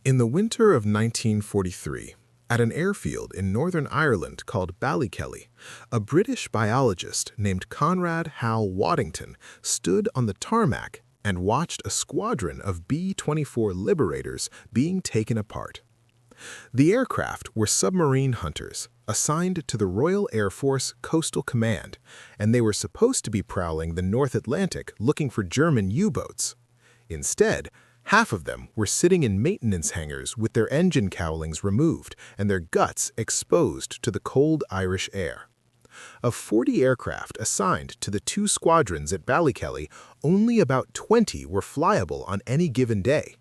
In the winter of 1943, at an airfield in Northern Ireland called Ballykelly, a British biologist named Conrad Hal Waddington stood on the tarmac and watched a squadron of B-24 Liberators being taken apart. The aircraft were submarine hunters assigned to the Royal Air Force Coastal Command, and they were supposed to be prowling the North Atlantic looking for German U-boats. Instead, half of them were sitting in maintenance hangars with their engine cowlings removed and their guts exposed to the cold Irish air. Of 40 aircraft assigned to the two squadrons at Ballykelly, only about 20 were flyable on any given day.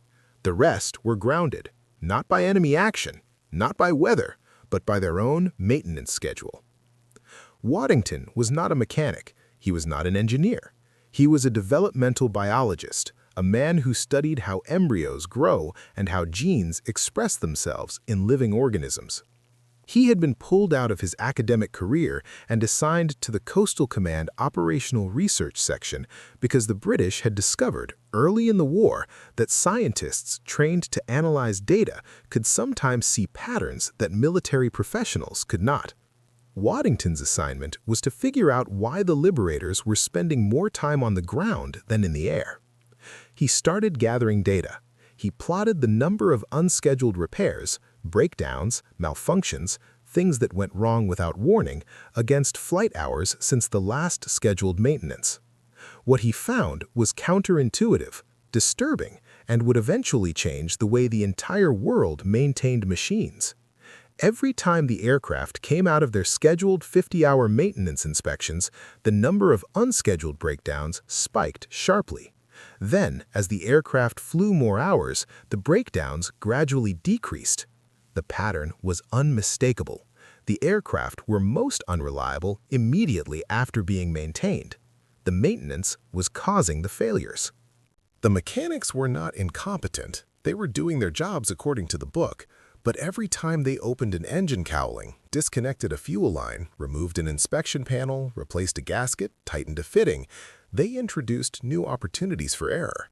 The rest were grounded, not by enemy action, not by weather, but by their own maintenance schedule. Waddington was not a mechanic. He was not an engineer. He was a developmental biologist, a man who studied how embryos grow and how genes express themselves in living organisms. He had been pulled out of his academic career and assigned to the Coastal Command Operational Research Section because the British had discovered early in the war that scientists trained to analyze data could sometimes see patterns that military professionals could not. Waddington's assignment was to figure out why the Liberators were spending more time on the ground than in the air. He started gathering data. He plotted the number of unscheduled repairs, breakdowns, malfunctions, things that went wrong without warning, against flight hours since the last scheduled maintenance. What he found was counterintuitive, disturbing, and would eventually change the way the entire world maintained machines. Every time the aircraft came out of their scheduled 50-hour maintenance inspections, the number of unscheduled breakdowns spiked sharply. Then, as the aircraft flew more hours, the breakdowns gradually decreased. The pattern was unmistakable. The aircraft were most unreliable immediately after being maintained. The maintenance was causing the failures. The mechanics were not incompetent. They were doing their jobs according to the book. But every time they opened an engine cowling, disconnected a fuel line, removed an inspection panel, replaced a gasket, tightened a fitting, they introduced new opportunities for error.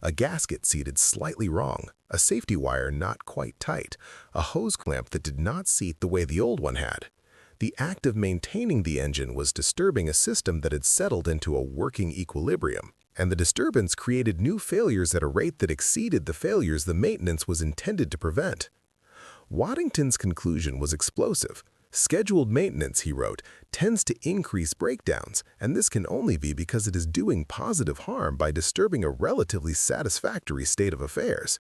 A gasket seated slightly wrong, a safety wire not quite tight, a hose clamp that did not seat the way the old one had. The act of maintaining the engine was disturbing a system that had settled into a working equilibrium, and the disturbance created new failures at a rate that exceeded the failures the maintenance was intended to prevent. Waddington's conclusion was explosive. Scheduled maintenance, he wrote, tends to increase breakdowns, and this can only be because it is doing positive harm by disturbing a relatively satisfactory state of affairs.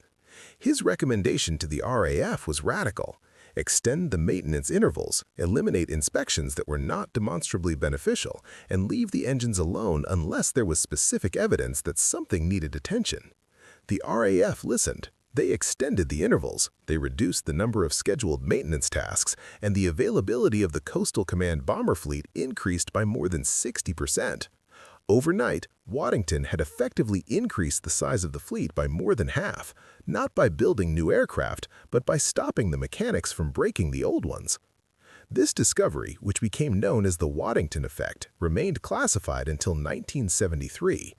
His recommendation to the RAF was radical. Extend the maintenance intervals, eliminate inspections that were not demonstrably beneficial, and leave the engines alone unless there was specific evidence that something needed attention. The RAF listened. They extended the intervals, they reduced the number of scheduled maintenance tasks, and the availability of the Coastal Command bomber fleet increased by more than 60%. Overnight, Waddington had effectively increased the size of the fleet by more than half, not by building new aircraft, but by stopping the mechanics from breaking the old ones. This discovery, which became known as the Waddington effect, remained classified until 1973.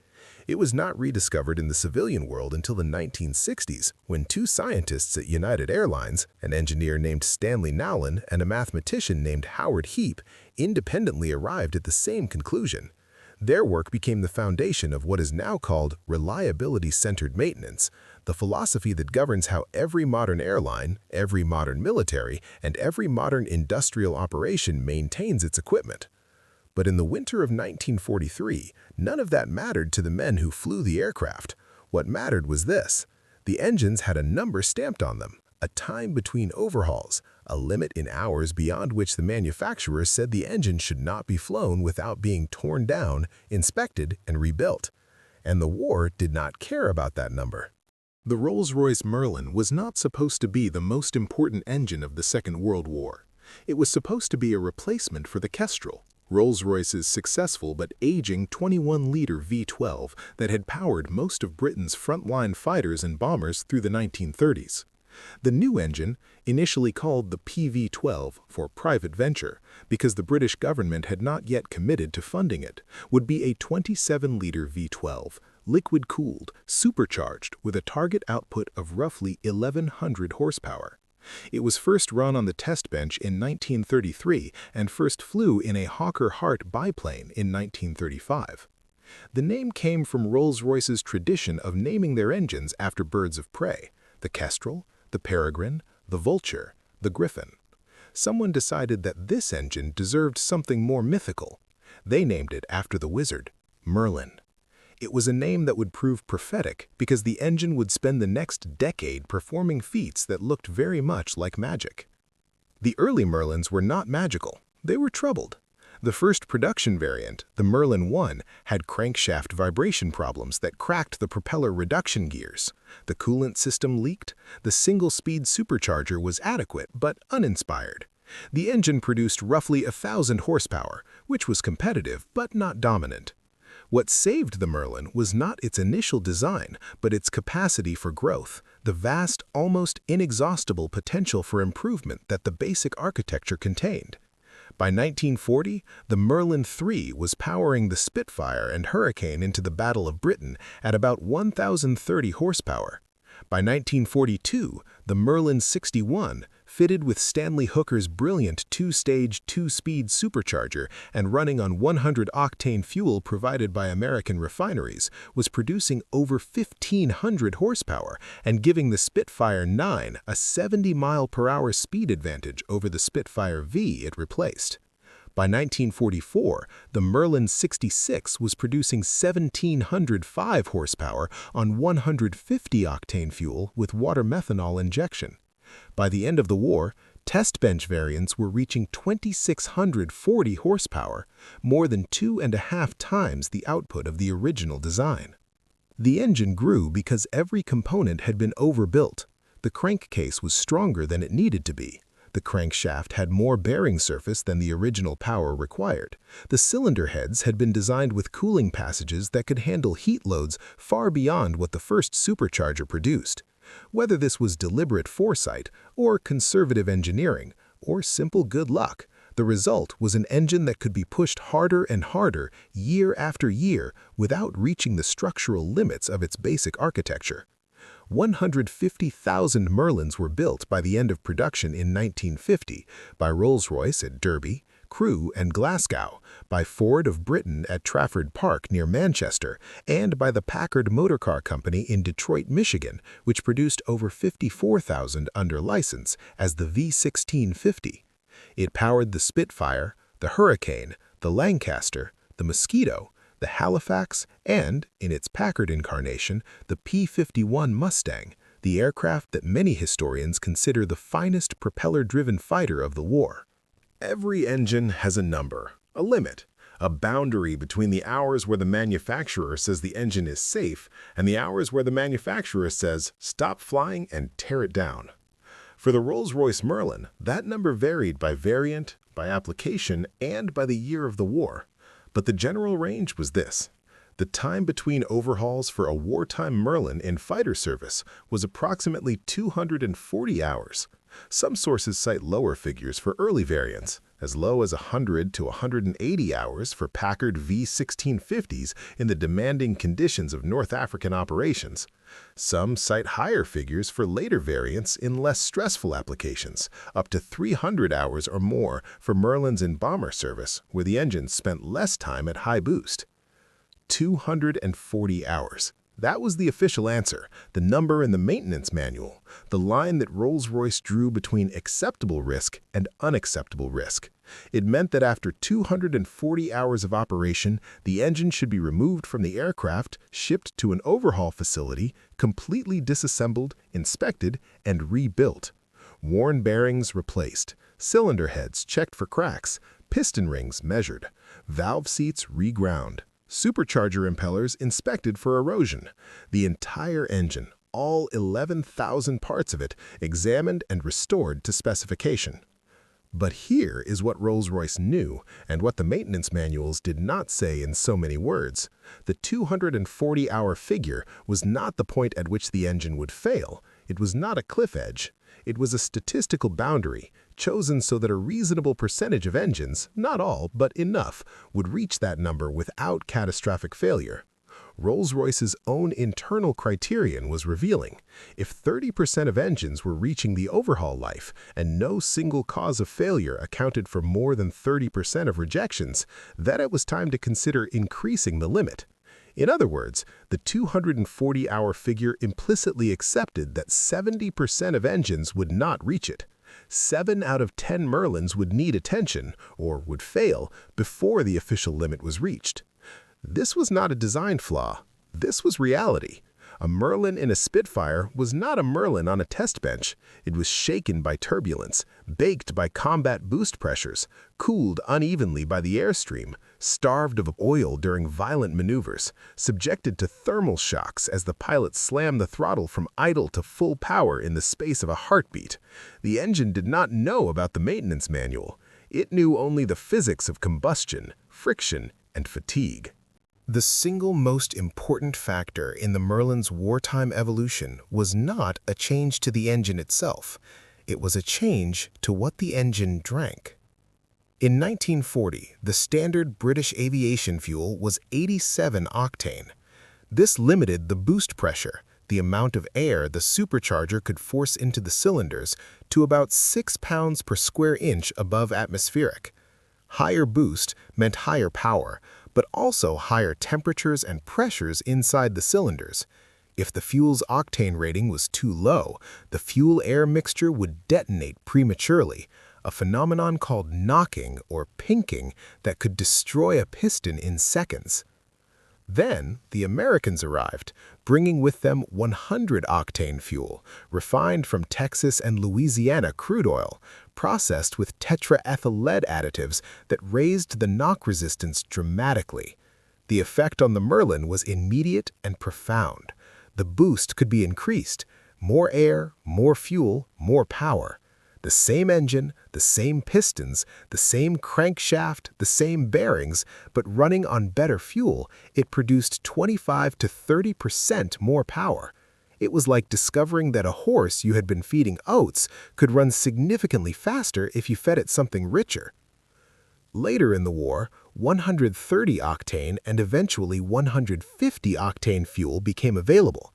It was not rediscovered in the civilian world until the 1960s, when two scientists at United Airlines, an engineer named Stanley Nowlin and a mathematician named Howard Heap, independently arrived at the same conclusion. Their work became the foundation of what is now called reliability-centered maintenance, the philosophy that governs how every modern airline, every modern military, and every modern industrial operation maintains its equipment. But in the winter of 1943, none of that mattered to the men who flew the aircraft. What mattered was this. The engines had a number stamped on them, a time between overhauls, a limit in hours beyond which the manufacturer said the engine should not be flown without being torn down, inspected, and rebuilt. And the war did not care about that number. The Rolls-Royce Merlin was not supposed to be the most important engine of the Second World War. It was supposed to be a replacement for the Kestrel, Rolls-Royce's successful but aging 21-liter V12 that had powered most of Britain's frontline fighters and bombers through the 1930s. The new engine, initially called the PV-12 for private venture because the British government had not yet committed to funding it, would be a 27-liter V12, liquid-cooled, supercharged, with a target output of roughly 1,100 horsepower. It was first run on the test bench in 1933 and first flew in a Hawker Hart biplane in 1935. The name came from Rolls-Royce's tradition of naming their engines after birds of prey: the kestrel, the peregrine, the vulture, the griffin. Someone decided that this engine deserved something more mythical. They named it after the wizard, Merlin. It was a name that would prove prophetic because the engine would spend the next decade performing feats that looked very much like magic. The early Merlins were not magical. They were troubled. The first production variant, the Merlin 1, had crankshaft vibration problems that cracked the propeller reduction gears. The coolant system leaked. The single-speed supercharger was adequate but uninspired. The engine produced roughly 1,000 horsepower, which was competitive but not dominant. What saved the Merlin was not its initial design, but its capacity for growth, the vast, almost inexhaustible potential for improvement that the basic architecture contained. By 1940, the Merlin III was powering the Spitfire and Hurricane into the Battle of Britain at about 1,030 horsepower. By 1942, the Merlin 61, fitted with Stanley Hooker's brilliant two-stage, two-speed supercharger and running on 100-octane fuel provided by American refineries, was producing over 1,500 horsepower and giving the Spitfire 9 a 70-mile-per-hour speed advantage over the Spitfire V it replaced. By 1944, the Merlin 66 was producing 1,705 horsepower on 150-octane fuel with water methanol injection. By the end of the war, test bench variants were reaching 2,640 horsepower, more than 2.5 times the output of the original design. The engine grew because every component had been overbuilt. The crankcase was stronger than it needed to be. The crankshaft had more bearing surface than the original power required. The cylinder heads had been designed with cooling passages that could handle heat loads far beyond what the first supercharger produced. Whether this was deliberate foresight, or conservative engineering, or simple good luck, the result was an engine that could be pushed harder and harder year after year without reaching the structural limits of its basic architecture. 150,000 Merlins were built by the end of production in 1950 by Rolls-Royce at Derby, Crewe and Glasgow, by Ford of Britain at Trafford Park near Manchester, and by the Packard Motor Car Company in Detroit, Michigan, which produced over 54,000 under license as the V1650. It powered the Spitfire, the Hurricane, the Lancaster, the Mosquito, the Halifax, and, in its Packard incarnation, the P-51 Mustang, the aircraft that many historians consider the finest propeller-driven fighter of the war. Every engine has a number, a limit, a boundary between the hours where the manufacturer says the engine is safe and the hours where the manufacturer says, stop flying and tear it down. For the Rolls-Royce Merlin, that number varied by variant, by application, and by the year of the war. But the general range was this. The time between overhauls for a wartime Merlin in fighter service was approximately 240 hours. Some sources cite lower figures for early variants, as low as 100 to 180 hours for Packard V1650s in the demanding conditions of North African operations. Some cite higher figures for later variants in less stressful applications, up to 300 hours or more for Merlins in bomber service, where the engine spent less time at high boost. 240 hours. That was the official answer, the number in the maintenance manual, the line that Rolls-Royce drew between acceptable risk and unacceptable risk. It meant that after 240 hours of operation, the engine should be removed from the aircraft, shipped to an overhaul facility, completely disassembled, inspected, and rebuilt. Worn bearings replaced, cylinder heads checked for cracks, piston rings measured, valve seats reground, supercharger impellers inspected for erosion. The entire engine, all 11,000 parts of it, examined and restored to specification. But here is what Rolls-Royce knew and what the maintenance manuals did not say in so many words. The 240-hour figure was not the point at which the engine would fail. It was not a cliff edge. It was a statistical boundary, chosen so that a reasonable percentage of engines, not all, but enough, would reach that number without catastrophic failure. Rolls-Royce's own internal criterion was revealing. If 30% of engines were reaching the overhaul life and no single cause of failure accounted for more than 30% of rejections, then it was time to consider increasing the limit. In other words, the 240-hour figure implicitly accepted that 70% of engines would not reach it. 7 out of 10 Merlins would need attention, or would fail, before the official limit was reached. This was not a design flaw. This was reality. A Merlin in a Spitfire was not a Merlin on a test bench. It was shaken by turbulence, baked by combat boost pressures, cooled unevenly by the airstream, starved of oil during violent maneuvers, subjected to thermal shocks as the pilot slammed the throttle from idle to full power in the space of a heartbeat. The engine did not know about the maintenance manual. It knew only the physics of combustion, friction, and fatigue. The single most important factor in the Merlin's wartime evolution was not a change to the engine itself. It was a change to what the engine drank. In 1940, the standard British aviation fuel was 87 octane. This limited the boost pressure, the amount of air the supercharger could force into the cylinders, to about 6 pounds per square inch above atmospheric. Higher boost meant higher power, but also higher temperatures and pressures inside the cylinders. If the fuel's octane rating was too low, the fuel-air mixture would detonate prematurely, a phenomenon called knocking or pinking that could destroy a piston in seconds. Then, the Americans arrived, bringing with them 100-octane fuel, refined from Texas and Louisiana crude oil, processed with tetraethyl lead additives that raised the knock resistance dramatically. The effect on the Merlin was immediate and profound. The boost could be increased. More air, more fuel, more power. The same engine, the same pistons, the same crankshaft, the same bearings, but running on better fuel, it produced 25 to 30% more power. It was like discovering that a horse you had been feeding oats could run significantly faster if you fed it something richer. Later in the war, 130-octane and eventually 150-octane fuel became available.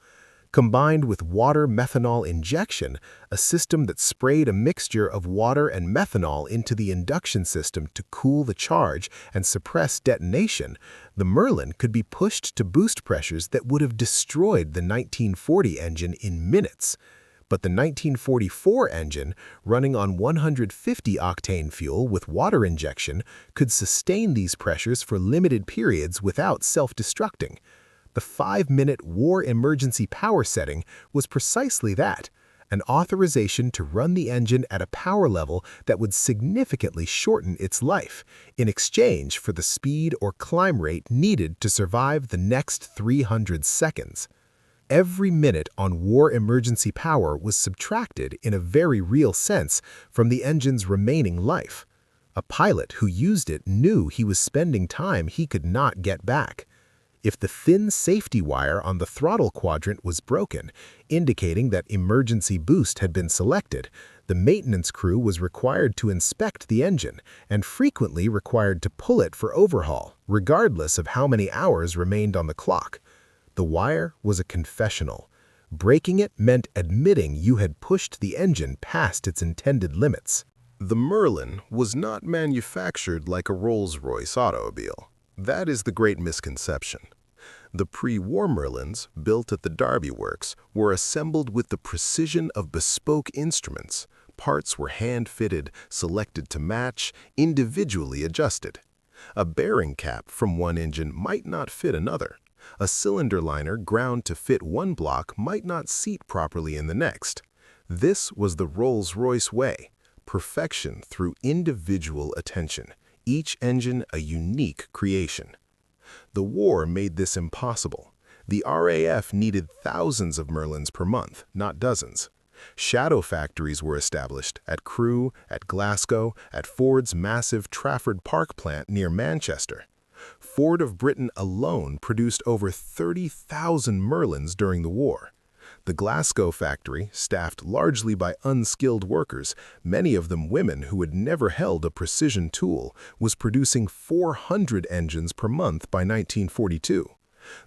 Combined with water methanol injection, a system that sprayed a mixture of water and methanol into the induction system to cool the charge and suppress detonation, the Merlin could be pushed to boost pressures that would have destroyed the 1940 engine in minutes. But the 1944 engine, running on 150-octane fuel with water injection, could sustain these pressures for limited periods without self-destructing. The 5-minute war emergency power setting was precisely that, an authorization to run the engine at a power level that would significantly shorten its life, in exchange for the speed or climb rate needed to survive the next 300 seconds. Every minute on war emergency power was subtracted in a very real sense from the engine's remaining life. A pilot who used it knew he was spending time he could not get back. If the thin safety wire on the throttle quadrant was broken, indicating that emergency boost had been selected, the maintenance crew was required to inspect the engine and frequently required to pull it for overhaul, regardless of how many hours remained on the clock. The wire was a confessional. Breaking it meant admitting you had pushed the engine past its intended limits. The Merlin was not manufactured like a Rolls-Royce automobile. That is the great misconception. The pre-war Merlins, built at the Derby Works, were assembled with the precision of bespoke instruments. Parts were hand-fitted, selected to match, individually adjusted. A bearing cap from one engine might not fit another. A cylinder liner ground to fit one block might not seat properly in the next. This was the Rolls-Royce way, perfection through individual attention. Each engine a unique creation. The war made this impossible. The RAF needed thousands of Merlins per month, not dozens. Shadow factories were established at Crewe, at Glasgow, at Ford's massive Trafford Park plant near Manchester. Ford of Britain alone produced over 30,000 Merlins during the war. The Glasgow factory, staffed largely by unskilled workers, many of them women who had never held a precision tool, was producing 400 engines per month by 1942.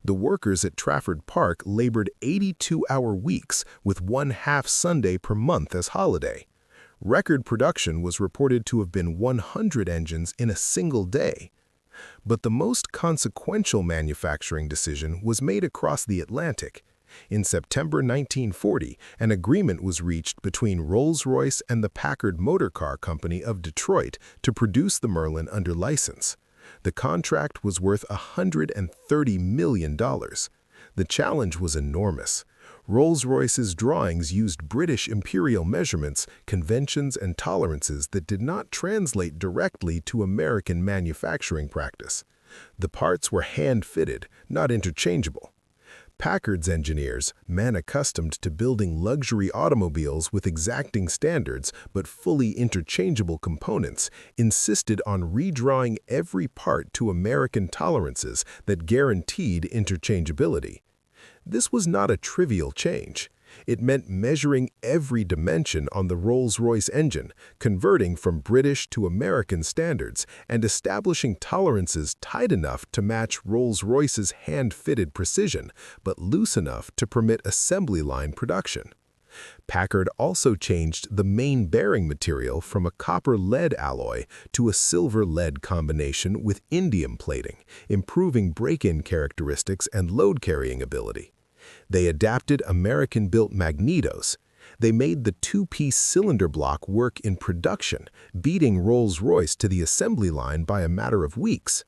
The workers at Trafford Park labored 82-hour weeks with one half Sunday per month as holiday. Record production was reported to have been 100 engines in a single day. But the most consequential manufacturing decision was made across the Atlantic. In September 1940, an agreement was reached between Rolls-Royce and the Packard Motor Car Company of Detroit to produce the Merlin under license. The contract was worth $130 million. The challenge was enormous. Rolls-Royce's drawings used British imperial measurements, conventions, and tolerances that did not translate directly to American manufacturing practice. The parts were hand-fitted, not interchangeable. Packard's engineers, men accustomed to building luxury automobiles with exacting standards but fully interchangeable components, insisted on redrawing every part to American tolerances that guaranteed interchangeability. This was not a trivial change. It meant measuring every dimension on the Rolls-Royce engine, converting from British to American standards, and establishing tolerances tight enough to match Rolls-Royce's hand-fitted precision, but loose enough to permit assembly line production. Packard also changed the main bearing material from a copper-lead alloy to a silver-lead combination with indium plating, improving break-in characteristics and load-carrying ability. They adapted American-built magnetos. They made the two-piece cylinder block work in production, beating Rolls-Royce to the assembly line by a matter of weeks.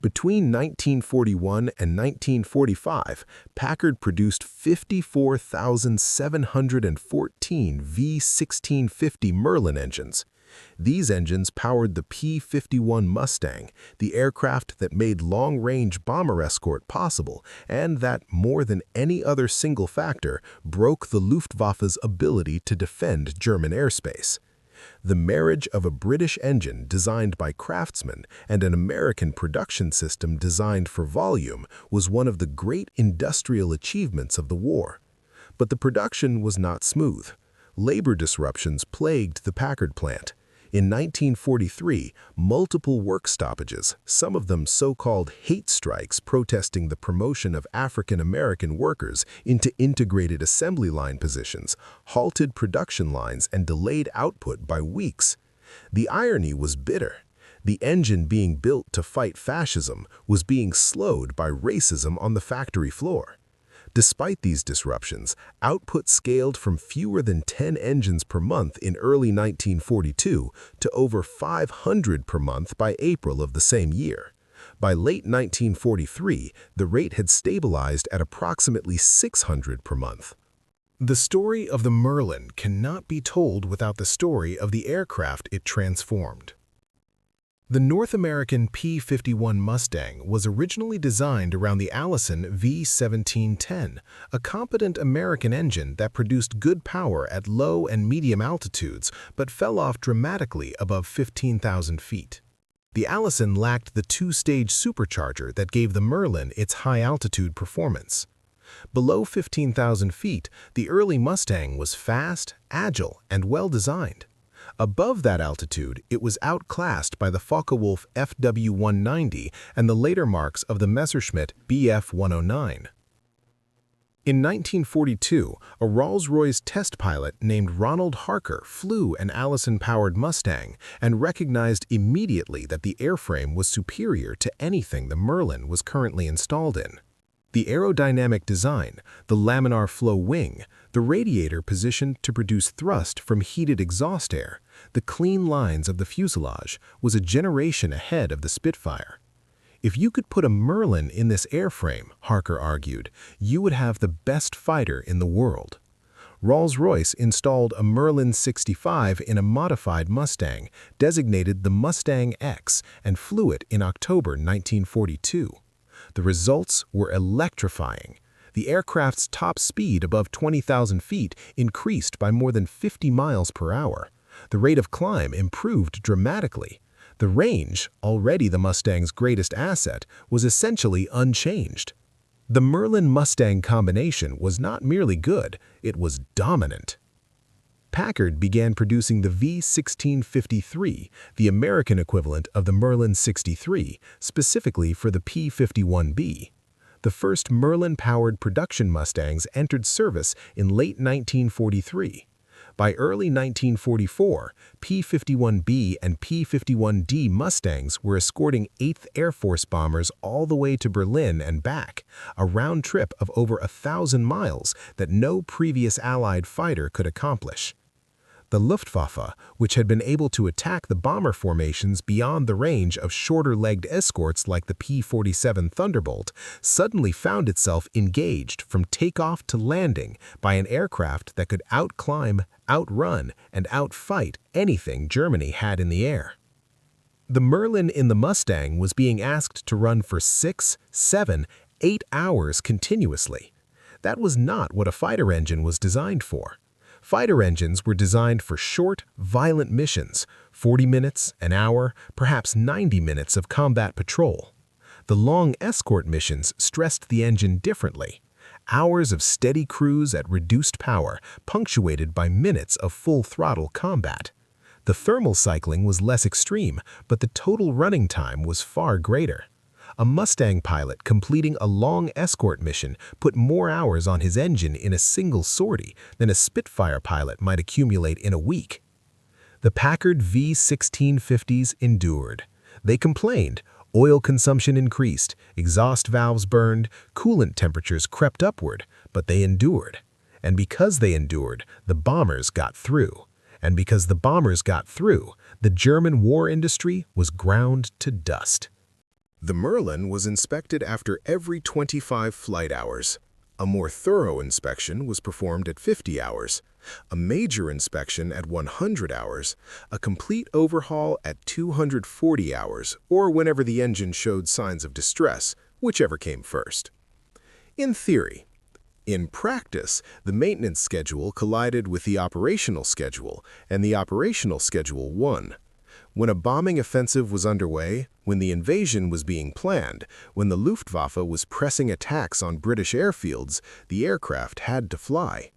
Between 1941 and 1945, Packard produced 54,714 V1650 Merlin engines. These engines powered the P-51 Mustang, the aircraft that made long-range bomber escort possible and that, more than any other single factor, broke the Luftwaffe's ability to defend German airspace. The marriage of a British engine designed by craftsmen and an American production system designed for volume was one of the great industrial achievements of the war. But the production was not smooth. Labor disruptions plagued the Packard plant. In 1943, multiple work stoppages, some of them so-called hate strikes protesting the promotion of African American workers into integrated assembly line positions, halted production lines and delayed output by weeks. The irony was bitter. The engine being built to fight fascism was being slowed by racism on the factory floor. Despite these disruptions, output scaled from fewer than 10 engines per month in early 1942 to over 500 per month by April of the same year. By late 1943, the rate had stabilized at approximately 600 per month. The story of the Merlin cannot be told without the story of the aircraft it transformed. The North American P-51 Mustang was originally designed around the Allison V1710, a competent American engine that produced good power at low and medium altitudes but fell off dramatically above 15,000 feet. The Allison lacked the two-stage supercharger that gave the Merlin its high-altitude performance. Below 15,000 feet, the early Mustang was fast, agile, and well-designed. Above that altitude, it was outclassed by the Focke-Wulf FW-190 and the later marks of the Messerschmitt Bf-109. In 1942, a Rolls-Royce test pilot named Ronald Harker flew an Allison-powered Mustang and recognized immediately that the airframe was superior to anything the Merlin was currently installed in. The aerodynamic design, the laminar flow wing, the radiator positioned to produce thrust from heated exhaust air, the clean lines of the fuselage was a generation ahead of the Spitfire. If you could put a Merlin in this airframe, Harker argued, you would have the best fighter in the world. Rolls-Royce installed a Merlin 65 in a modified Mustang, designated the Mustang X, and flew it in October 1942. The results were electrifying. The aircraft's top speed above 20,000 feet increased by more than 50 miles per hour. The rate of climb improved dramatically. The range, already the Mustang's greatest asset, was essentially unchanged. The Merlin-Mustang combination was not merely good, it was dominant. Packard began producing the V1653, the American equivalent of the Merlin 63, specifically for the P-51B. The first Merlin-powered production Mustangs entered service in late 1943. By early 1944, P-51B and P-51D Mustangs were escorting 8th Air Force bombers all the way to Berlin and back, a round trip of over 1,000 miles that no previous Allied fighter could accomplish. The Luftwaffe, which had been able to attack the bomber formations beyond the range of shorter-legged escorts like the P-47 Thunderbolt, suddenly found itself engaged from takeoff to landing by an aircraft that could outclimb, outrun, and outfight anything Germany had in the air. The Merlin in the Mustang was being asked to run for 6, 7, 8 hours continuously. That was not what a fighter engine was designed for. Fighter engines were designed for short, violent missions, 40 minutes, an hour, perhaps 90 minutes of combat patrol. The long escort missions stressed the engine differently. Hours of steady cruise at reduced power, punctuated by minutes of full-throttle combat. The thermal cycling was less extreme, but the total running time was far greater. A Mustang pilot completing a long escort mission put more hours on his engine in a single sortie than a Spitfire pilot might accumulate in a week. The Packard V1650s endured. They complained. Oil consumption increased, exhaust valves burned, coolant temperatures crept upward, but they endured. And because they endured, the bombers got through. And because the bombers got through, the German war industry was ground to dust. The Merlin was inspected after every 25 flight hours. A more thorough inspection was performed at 50 hours, a major inspection at 100 hours, a complete overhaul at 240 hours, or whenever the engine showed signs of distress, whichever came first. In theory. In practice, the maintenance schedule collided with the operational schedule, and the operational schedule won. When a bombing offensive was underway, when the invasion was being planned, when the Luftwaffe was pressing attacks on British airfields, the aircraft had to fly.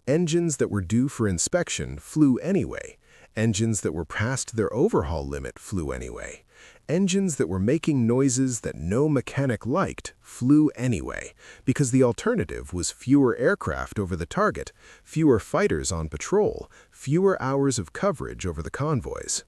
Engines that were due for inspection flew anyway. Engines that were past their overhaul limit flew anyway. Engines that were making noises that no mechanic liked flew anyway, because the alternative was fewer aircraft over the target, fewer fighters on patrol, fewer hours of coverage over the convoys.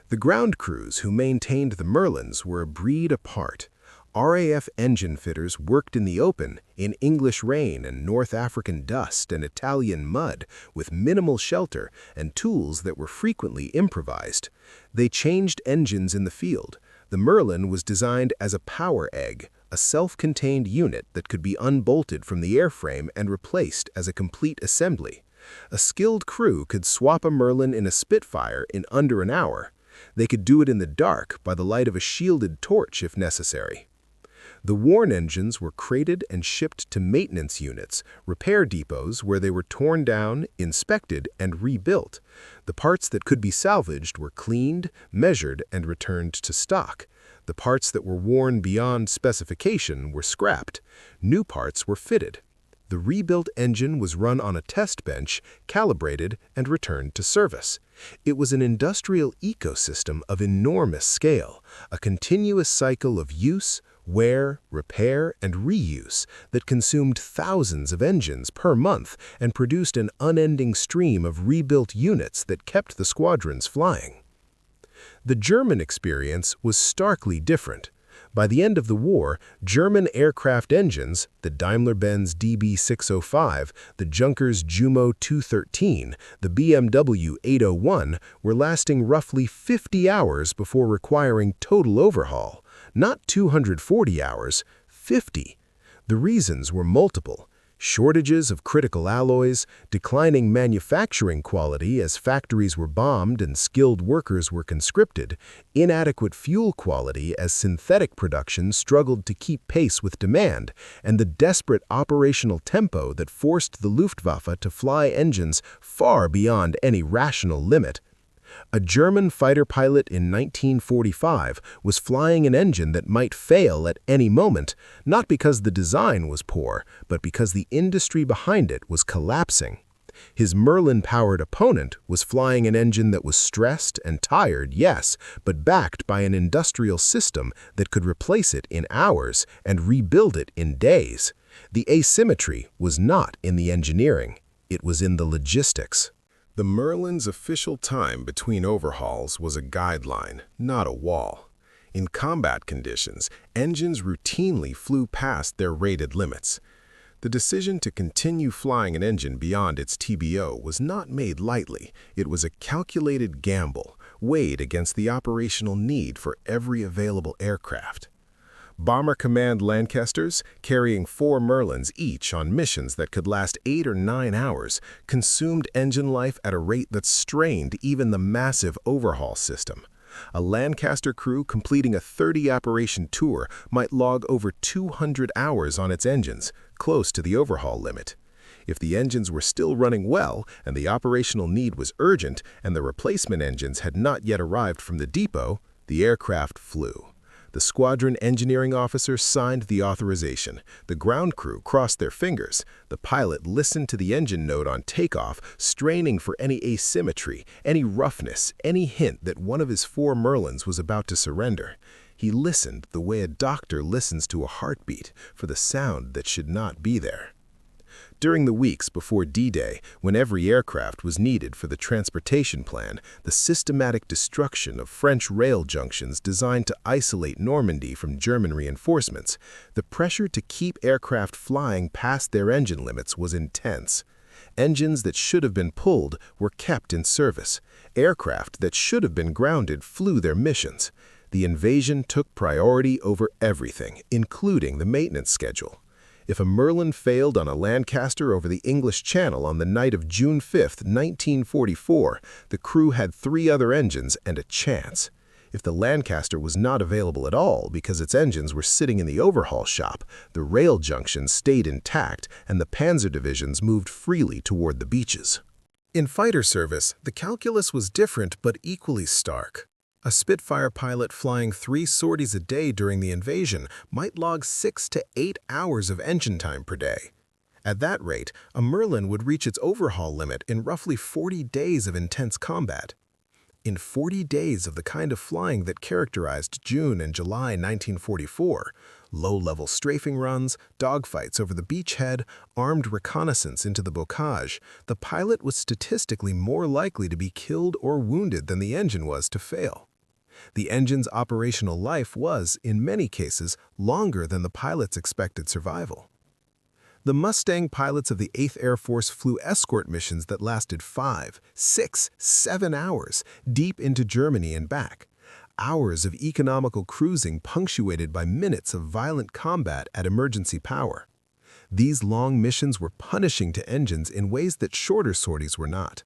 The ground crews who maintained the Merlins were a breed apart. RAF engine fitters worked in the open, in English rain and North African dust and Italian mud, with minimal shelter and tools that were frequently improvised. They changed engines in the field. The Merlin was designed as a power egg, a self-contained unit that could be unbolted from the airframe and replaced as a complete assembly. A skilled crew could swap a Merlin in a Spitfire in under an hour. They could do it in the dark by the light of a shielded torch if necessary. The worn engines were crated and shipped to maintenance units, repair depots where they were torn down, inspected, and rebuilt. The parts that could be salvaged were cleaned, measured, and returned to stock. The parts that were worn beyond specification were scrapped. New parts were fitted. The rebuilt engine was run on a test bench, calibrated, and returned to service. It was an industrial ecosystem of enormous scale, a continuous cycle of use, wear, repair, and reuse that consumed thousands of engines per month and produced an unending stream of rebuilt units that kept the squadrons flying. The German experience was starkly different. By the end of the war, German aircraft engines, the Daimler-Benz DB605, the Junkers Jumo 213, the BMW 801, were lasting roughly 50 hours before requiring total overhaul. Not 240 hours, 50. The reasons were multiple. Shortages of critical alloys, declining manufacturing quality as factories were bombed and skilled workers were conscripted, inadequate fuel quality as synthetic production struggled to keep pace with demand, and the desperate operational tempo that forced the Luftwaffe to fly engines far beyond any rational limit. A German fighter pilot in 1945 was flying an engine that might fail at any moment, not because the design was poor, but because the industry behind it was collapsing. His Merlin-powered opponent was flying an engine that was stressed and tired, yes, but backed by an industrial system that could replace it in hours and rebuild it in days. The asymmetry was not in the engineering, it was in the logistics. The Merlin's official time between overhauls was a guideline, not a wall. In combat conditions, engines routinely flew past their rated limits. The decision to continue flying an engine beyond its TBO was not made lightly. It was a calculated gamble, weighed against the operational need for every available aircraft. Bomber Command Lancasters, carrying 4 Merlins each on missions that could last 8 or 9 hours, consumed engine life at a rate that strained even the massive overhaul system. A Lancaster crew completing a 30-operation tour might log over 200 hours on its engines, close to the overhaul limit. If the engines were still running well and the operational need was urgent and the replacement engines had not yet arrived from the depot, the aircraft flew. The squadron engineering officer signed the authorization. The ground crew crossed their fingers. The pilot listened to the engine note on takeoff, straining for any asymmetry, any roughness, any hint that one of his 4 Merlins was about to surrender. He listened the way a doctor listens to a heartbeat, for the sound that should not be there. During the weeks before D-Day, when every aircraft was needed for the transportation plan, the systematic destruction of French rail junctions designed to isolate Normandy from German reinforcements, the pressure to keep aircraft flying past their engine limits was intense. Engines that should have been pulled were kept in service. Aircraft that should have been grounded flew their missions. The invasion took priority over everything, including the maintenance schedule. If a Merlin failed on a Lancaster over the English Channel on the night of June 5, 1944, the crew had 3 other engines and a chance. If the Lancaster was not available at all because its engines were sitting in the overhaul shop, the rail junctions stayed intact and the panzer divisions moved freely toward the beaches. In fighter service, the calculus was different but equally stark. A Spitfire pilot flying 3 sorties a day during the invasion might log 6 to 8 hours of engine time per day. At that rate, a Merlin would reach its overhaul limit in roughly 40 days of intense combat. In 40 days of the kind of flying that characterized June and July 1944, low-level strafing runs, dogfights over the beachhead, armed reconnaissance into the bocage, the pilot was statistically more likely to be killed or wounded than the engine was to fail. The engine's operational life was, in many cases, longer than the pilot's expected survival. The Mustang pilots of the 8th Air Force flew escort missions that lasted 5, 6, 7 hours, deep into Germany and back. Hours of economical cruising punctuated by minutes of violent combat at emergency power. These long missions were punishing to engines in ways that shorter sorties were not.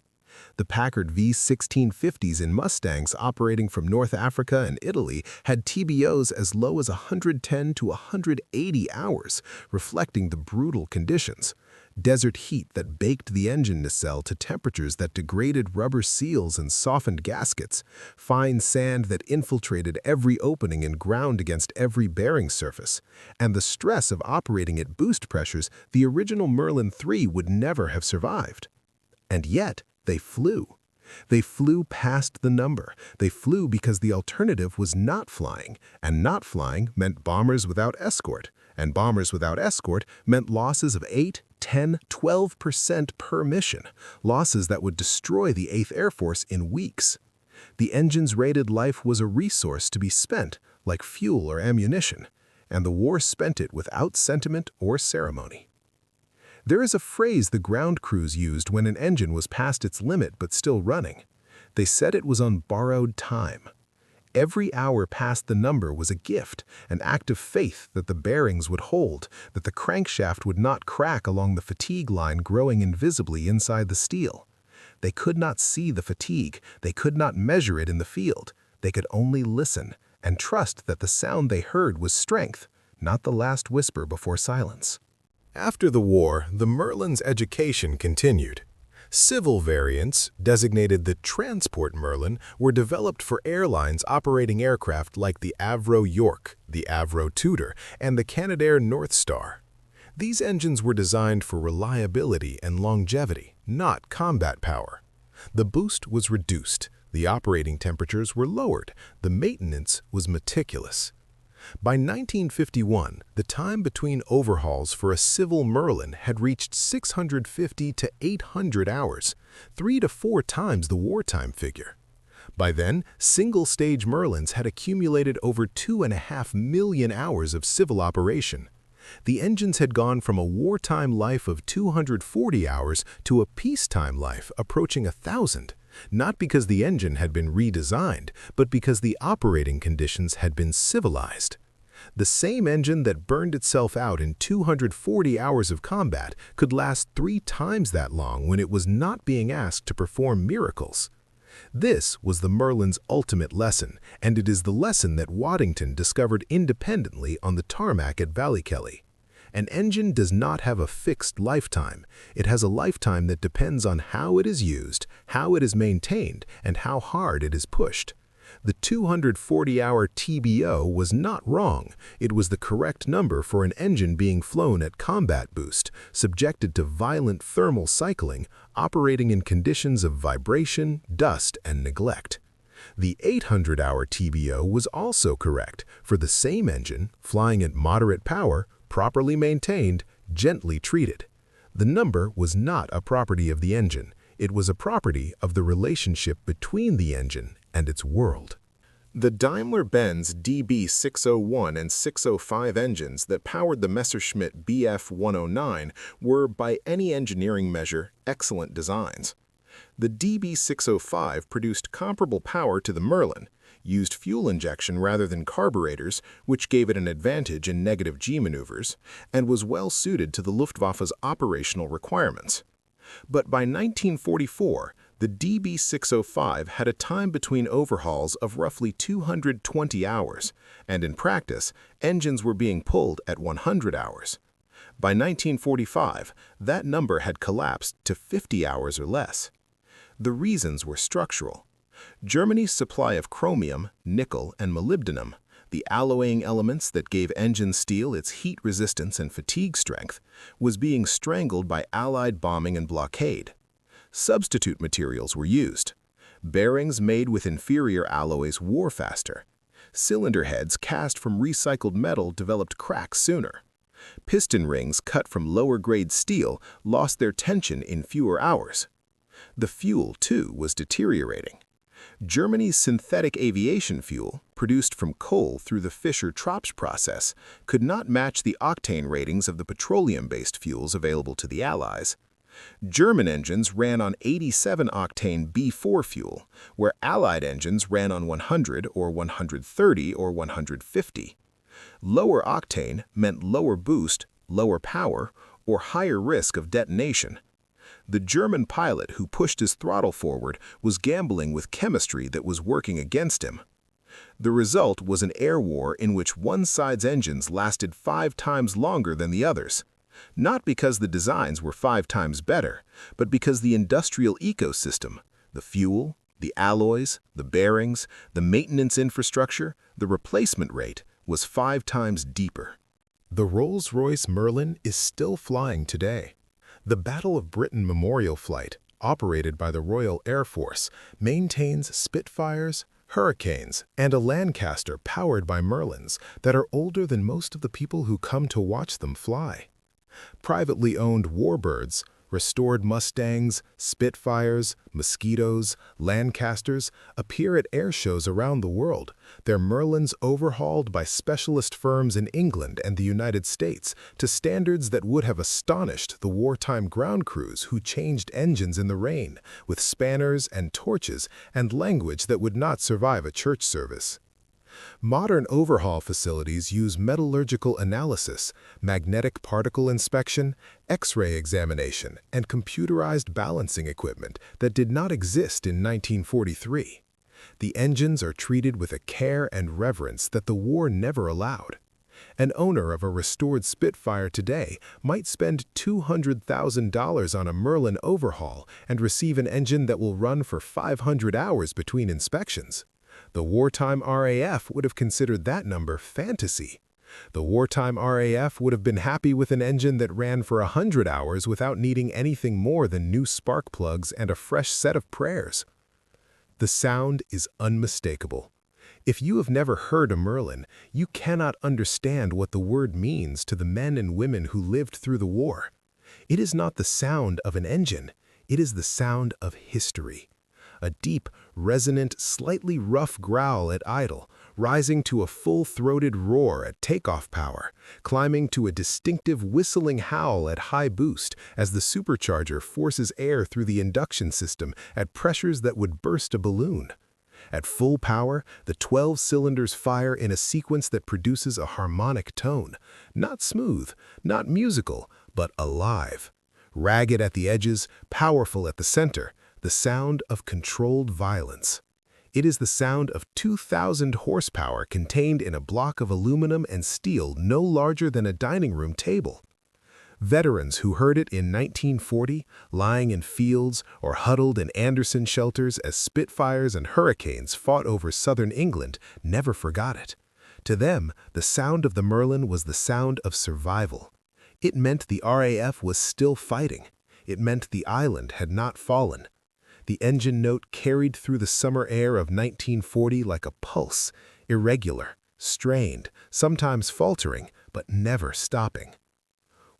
The Packard V-1650s in Mustangs operating from North Africa and Italy had TBOs as low as 110 to 180 hours, reflecting the brutal conditions. Desert heat that baked the engine nacelle to temperatures that degraded rubber seals and softened gaskets, fine sand that infiltrated every opening and ground against every bearing surface, and the stress of operating at boost pressures the original Merlin III would never have survived. And yet, they flew. They flew past the number. They flew because the alternative was not flying, and not flying meant bombers without escort, and bombers without escort meant losses of 8, 10, 12% per mission, losses that would destroy the 8th Air Force in weeks. The engine's rated life was a resource to be spent, like fuel or ammunition, and the war spent it without sentiment or ceremony. There is a phrase the ground crews used when an engine was past its limit but still running. They said it was on borrowed time. Every hour past the number was a gift, an act of faith that the bearings would hold, that the crankshaft would not crack along the fatigue line growing invisibly inside the steel. They could not see the fatigue, they could not measure it in the field. They could only listen and trust that the sound they heard was strength, not the last whisper before silence. After the war, the Merlin's education continued. Civil variants, designated the Transport Merlin, were developed for airlines operating aircraft like the Avro York, the Avro Tudor, and the Canadair North Star. These engines were designed for reliability and longevity, not combat power. The boost was reduced, the operating temperatures were lowered, the maintenance was meticulous. By 1951, the time between overhauls for a civil Merlin had reached 650 to 800 hours, 3 to 4 times the wartime figure. By then, single-stage Merlins had accumulated over 2.5 million hours of civil operation. The engines had gone from a wartime life of 240 hours to a peacetime life approaching 1,000, not because the engine had been redesigned, but because the operating conditions had been civilized. The same engine that burned itself out in 240 hours of combat could last 3 times that long when it was not being asked to perform miracles. This was the Merlin's ultimate lesson, and it is the lesson that Wington discovered independently on the tarmac at Ballykelly. An engine does not have a fixed lifetime. It has a lifetime that depends on how it is used, how it is maintained, and how hard it is pushed. The 240-hour TBO was not wrong. It was the correct number for an engine being flown at combat boost, subjected to violent thermal cycling, operating in conditions of vibration, dust, and neglect. The 800-hour TBO was also correct for the same engine, flying at moderate power, properly maintained, gently treated. The number was not a property of the engine. It was a property of the relationship between the engine and its world. The Daimler-Benz DB601 and 605 engines that powered the Messerschmitt Bf 109 were, by any engineering measure, excellent designs. The DB605 produced comparable power to the Merlin, used fuel injection rather than carburetors, which gave it an advantage in negative G maneuvers, and was well suited to the Luftwaffe's operational requirements. But by 1944, the DB605 had a time between overhauls of roughly 220 hours, and in practice, engines were being pulled at 100 hours. By 1945, that number had collapsed to 50 hours or less. The reasons were structural. Germany's supply of chromium, nickel, and molybdenum, the alloying elements that gave engine steel its heat resistance and fatigue strength, was being strangled by Allied bombing and blockade. Substitute materials were used. Bearings made with inferior alloys wore faster. Cylinder heads cast from recycled metal developed cracks sooner. Piston rings cut from lower-grade steel lost their tension in fewer hours. The fuel, too, was deteriorating. Germany's synthetic aviation fuel, produced from coal through the Fischer-Tropsch process, could not match the octane ratings of the petroleum-based fuels available to the Allies. German engines ran on 87-octane B4 fuel, where Allied engines ran on 100 or 130 or 150. Lower octane meant lower boost, lower power, or higher risk of detonation. The German pilot who pushed his throttle forward was gambling with chemistry that was working against him. The result was an air war in which one side's engines lasted 5 times longer than the others. Not because the designs were 5 times better, but because the industrial ecosystem, the fuel, the alloys, the bearings, the maintenance infrastructure, the replacement rate, was 5 times deeper. The Rolls-Royce Merlin is still flying today. The Battle of Britain Memorial Flight, operated by the Royal Air Force, maintains Spitfires, Hurricanes, and a Lancaster powered by Merlins that are older than most of the people who come to watch them fly. Privately owned warbirds, restored Mustangs, Spitfires, Mosquitoes, Lancasters appear at air shows around the world, their Merlins overhauled by specialist firms in England and the United States to standards that would have astonished the wartime ground crews who changed engines in the rain with spanners and torches and language that would not survive a church service. Modern overhaul facilities use metallurgical analysis, magnetic particle inspection, X-ray examination, and computerized balancing equipment that did not exist in 1943. The engines are treated with a care and reverence that the war never allowed. An owner of a restored Spitfire today might spend $200,000 on a Merlin overhaul and receive an engine that will run for 500 hours between inspections. The wartime RAF would have considered that number fantasy. The wartime RAF would have been happy with an engine that ran for 100 hours without needing anything more than new spark plugs and a fresh set of prayers. The sound is unmistakable. If you have never heard a Merlin, you cannot understand what the word means to the men and women who lived through the war. It is not the sound of an engine, it is the sound of history. A deep, resonant, slightly rough growl at idle, rising to a full-throated roar at takeoff power, climbing to a distinctive whistling howl at high boost as the supercharger forces air through the induction system at pressures that would burst a balloon. At full power, the 12 cylinders fire in a sequence that produces a harmonic tone, not smooth, not musical, but alive. Ragged at the edges, powerful at the center, the sound of controlled violence. It is the sound of 2,000 horsepower contained in a block of aluminum and steel no larger than a dining room table. Veterans who heard it in 1940, lying in fields or huddled in Anderson shelters as Spitfires and Hurricanes fought over southern England, never forgot it. To them, the sound of the Merlin was the sound of survival. It meant the RAF was still fighting. It meant the island had not fallen. The engine note carried through the summer air of 1940 like a pulse, irregular, strained, sometimes faltering, but never stopping.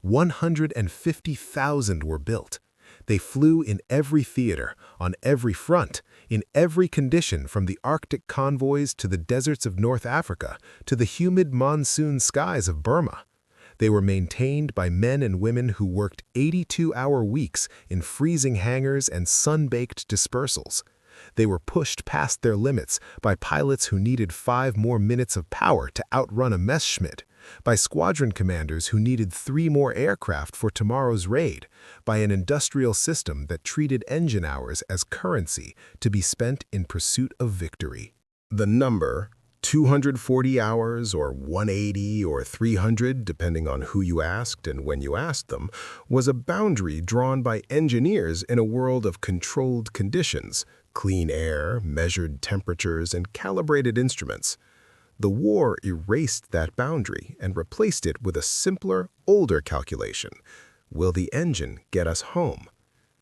150,000 were built. They flew in every theater, on every front, in every condition from the Arctic convoys to the deserts of North Africa to the humid monsoon skies of Burma. They were maintained by men and women who worked 82-hour weeks in freezing hangars and sun-baked dispersals. They were pushed past their limits by pilots who needed 5 more minutes of power to outrun a Messerschmitt, by squadron commanders who needed 3 more aircraft for tomorrow's raid, by an industrial system that treated engine hours as currency to be spent in pursuit of victory. The number, 240 hours or 180 or 300, depending on who you asked and when you asked them, was a boundary drawn by engineers in a world of controlled conditions, clean air, measured temperatures, and calibrated instruments. The war erased that boundary and replaced it with a simpler, older calculation. Will the engine get us home?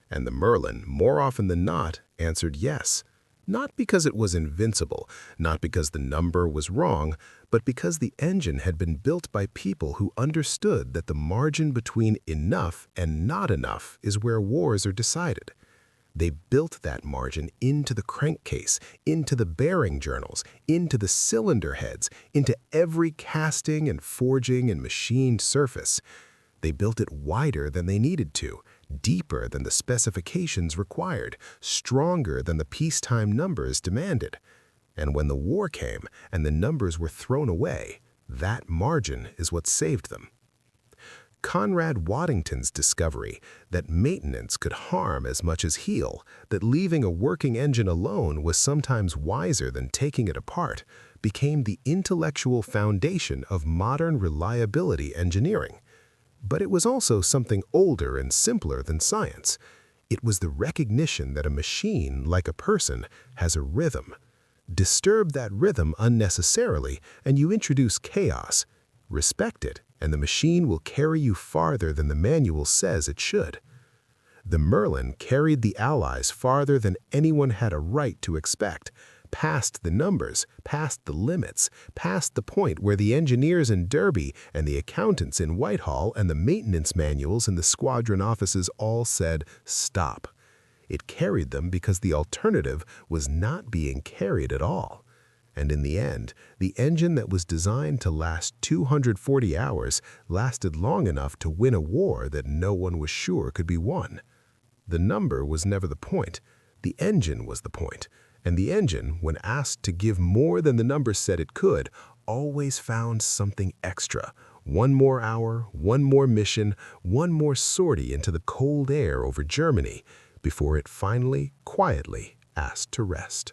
And the Merlin, more often than not, answered yes. Not because it was invincible, not because the number was wrong, but because the engine had been built by people who understood that the margin between enough and not enough is where wars are decided. They built that margin into the crankcase, into the bearing journals, into the cylinder heads, into every casting and forging and machined surface. They built it wider than they needed to, deeper than the specifications required, stronger than the peacetime numbers demanded. And when the war came and the numbers were thrown away, that margin is what saved them. Conrad Waddington's discovery that maintenance could harm as much as heal, that leaving a working engine alone was sometimes wiser than taking it apart, became the intellectual foundation of modern reliability engineering. But it was also something older and simpler than science. It was the recognition that a machine, like a person, has a rhythm. Disturb that rhythm unnecessarily, and you introduce chaos. Respect it, and the machine will carry you farther than the manual says it should. The Merlin carried the Allies farther than anyone had a right to expect, past the numbers, past the limits, past the point where the engineers in Derby and the accountants in Whitehall and the maintenance manuals in the squadron offices all said, stop. It carried them because the alternative was not being carried at all. And in the end, the engine that was designed to last 240 hours lasted long enough to win a war that no one was sure could be won. The number was never the point. The engine was the point. And the engine, when asked to give more than the number said it could, always found something extra. 1 more hour, 1 more mission, 1 more sortie into the cold air over Germany, before it finally, quietly asked to rest.